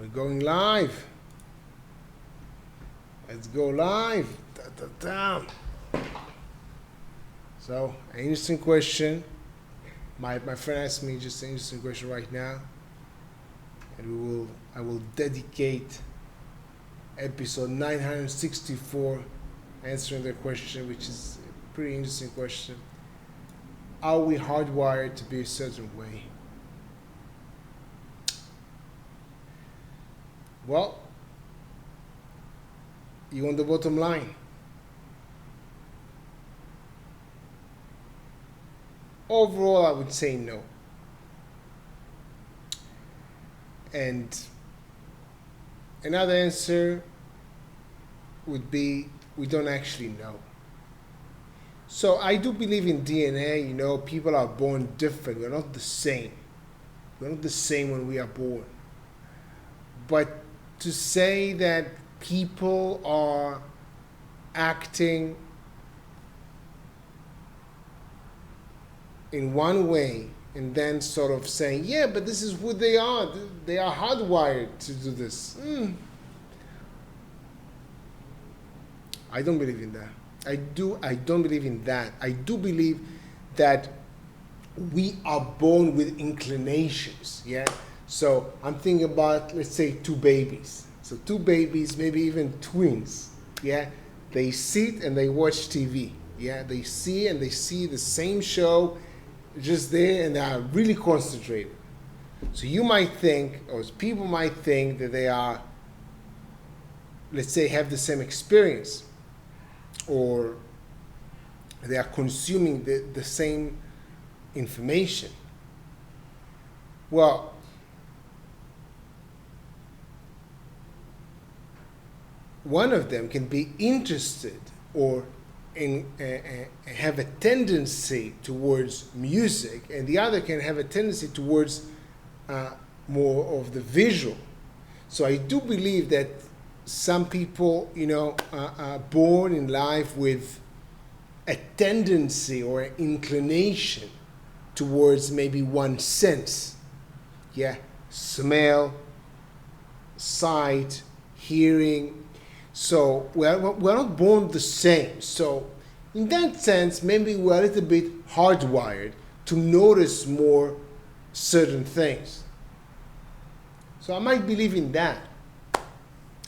We're going live. Let's go live. So, an interesting question. My friend asked me just an interesting question right now, and I will dedicate episode 964 answering the question, which is a pretty interesting question. Are we hardwired to be a certain way? Well, you on the bottom line. Overall, I would say no. And another answer would be we don't actually know. So I do believe in DNA, people are born different. We're not the same. We're not the same when we are born. But to say that people are acting in one way and then sort of saying, yeah, but this is who they are hardwired to do this. I don't believe in that. I don't believe in that. I do believe that we are born with inclinations, yeah? So I'm thinking about, let's say, two babies. So two babies, maybe even twins, yeah? They sit and they watch TV, yeah? They see and they see the same show just there, and they are really concentrated. So you might think, or people might think that they are, let's say, have the same experience, or they are consuming the same information. Well, one of them can be interested or have a tendency towards music, and the other can have a tendency towards more of the visual. So I do believe that some people, are born in life with a tendency or an inclination towards maybe one sense. Yeah, smell, sight, hearing. So we're not born the same. So in that sense, maybe we're a little bit hardwired to notice more certain things. So I might believe in that.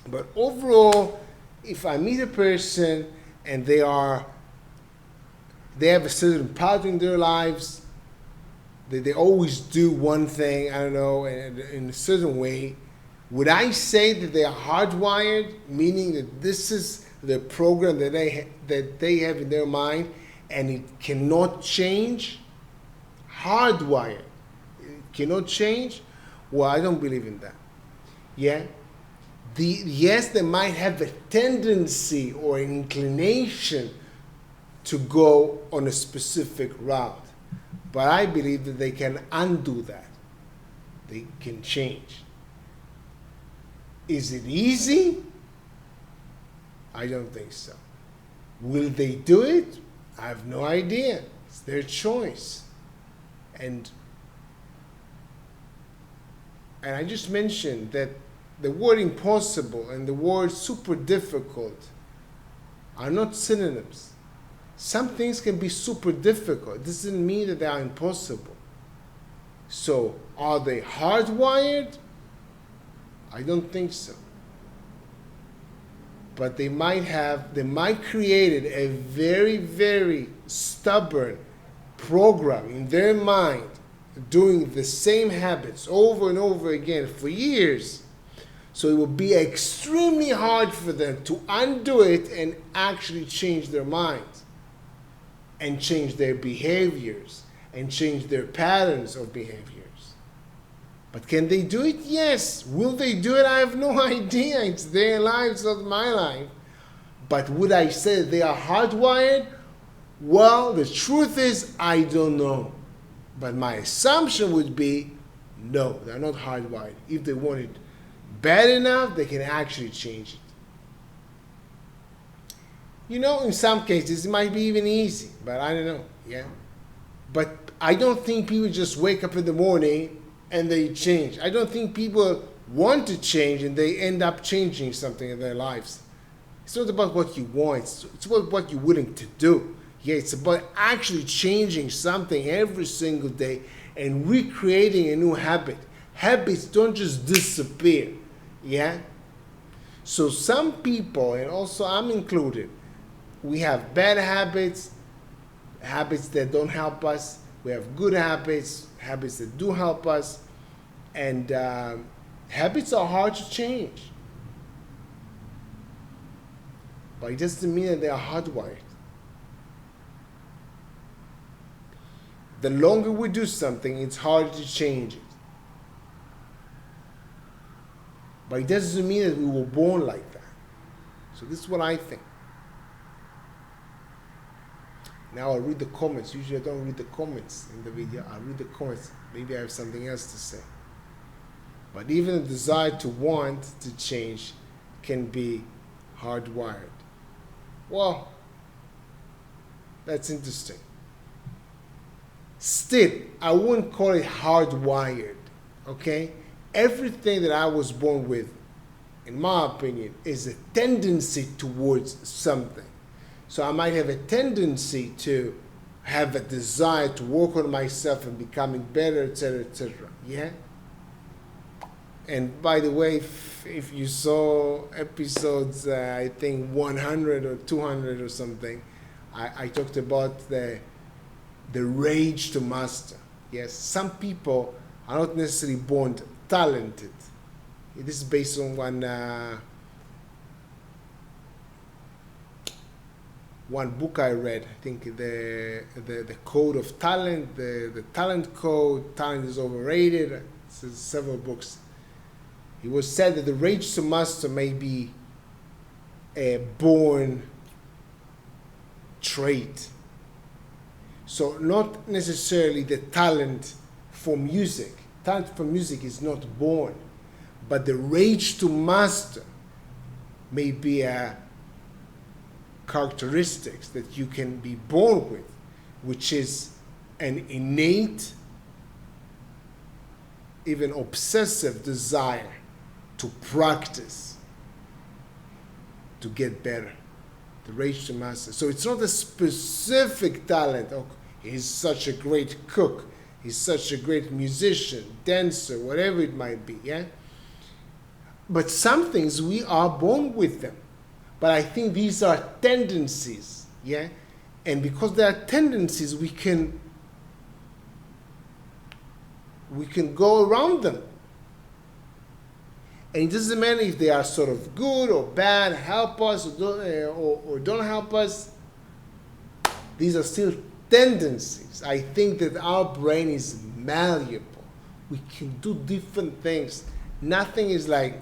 But overall, if I meet a person and they have a certain pattern in their lives, they always do one thing, in a certain way, would I say that they are hardwired, meaning that this is the program that they have in their mind and it cannot change? Hardwired. It cannot change? Well, I don't believe in that. Yeah? Yes, they might have a tendency or an inclination to go on a specific route, but I believe that they can undo that. They can change. Is it easy? I don't think so. Will they do it? I have no idea. It's their choice. And I just mentioned that the word impossible and the word super difficult are not synonyms. Some things can be super difficult. It doesn't mean that they are impossible. So, are they hardwired? I don't think so. But they might create a very, very stubborn program in their mind, doing the same habits over and over again for years. So it will be extremely hard for them to undo it and actually change their minds and change their behaviors and change their patterns of behaviors. But can they do it? Yes. Will they do it? I have no idea. It's their life, it's not my life. But would I say they are hardwired? Well, the truth is, I don't know. But my assumption would be, no, they're not hardwired. If they want it bad enough, they can actually change it. In some cases, it might be even easy, but I don't know, yeah? But I don't think people just wake up in the morning and they change. I don't think people want to change and they end up changing something in their lives. It's not about what you want, it's about what you're willing to do. Yeah, it's about actually changing something every single day and recreating a new habit. Habits don't just disappear. Yeah? So some people, and also I'm included, we have bad habits, habits that don't help us. We have good habits, habits that do help us. And habits are hard to change. But it doesn't mean that they are hardwired. The longer we do something, it's harder to change it. But it doesn't mean that we were born like that. So this is what I think. Now I'll read the comments. Usually I don't read the comments in the video. I'll read the comments. Maybe I have something else to say. But even the desire to want to change can be hardwired. Well, that's interesting. Still, I wouldn't call it hardwired, okay? Everything that I was born with, in my opinion, is a tendency towards something. So I might have a tendency to have a desire to work on myself and becoming better, etc., etc. Yeah? And by the way, if you saw episodes, I think 100 or 200 or something, I talked about the rage to master. Yes, some people are not necessarily born talented. This is based on one book I read. I think the Code of Talent, the Talent Code, Talent is Overrated. It's several books. It was said that the rage to master may be a born trait. So not necessarily the talent for music. Talent for music is not born. But the rage to master may be a characteristics that you can be born with, which is an innate, even obsessive desire to practice, to get better, the rage to master. So it's not a specific talent. Oh, he's such a great cook, he's such a great musician, dancer, whatever it might be, yeah? But some things we are born with them. But I think these are tendencies, yeah? And because they are tendencies, we can go around them. And it doesn't matter if they are sort of good or bad, help us or don't help us. These are still tendencies. I think that our brain is malleable. We can do different things. Nothing is like,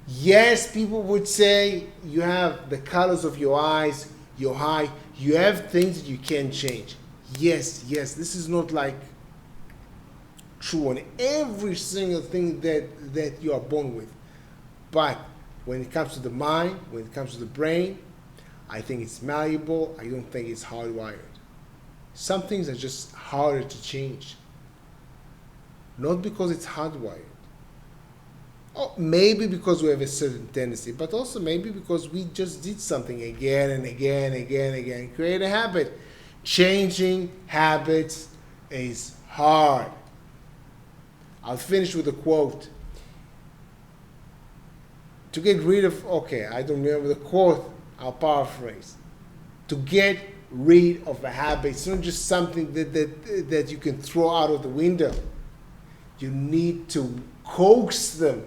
yes, people would say you have the colors of your eyes, your height, you have things that you can't change. Yes, this is not like true on every single thing that you are born with. But when it comes to the mind, when it comes to the brain, I think it's malleable. I don't think it's hardwired. Some things are just harder to change. Not because it's hardwired. Or maybe because we have a certain tendency, but also maybe because we just did something again and again, create a habit. Changing habits is hard. I'll finish with a quote. To get rid of, I don't remember the quote, I'll paraphrase. To get rid of a habit, it's not just something that you can throw out of the window. You need to coax them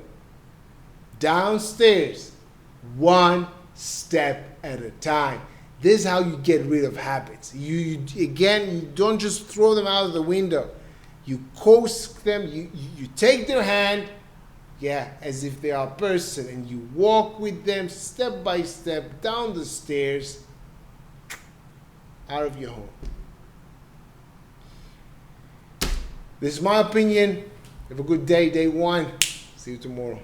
downstairs, one step at a time. This is how you get rid of habits. You don't just throw them out of the window. You coax them, you take their hand, as if they are a person, and you walk with them step by step down the stairs out of your home. This is my opinion. Have a good day, day one. See you tomorrow.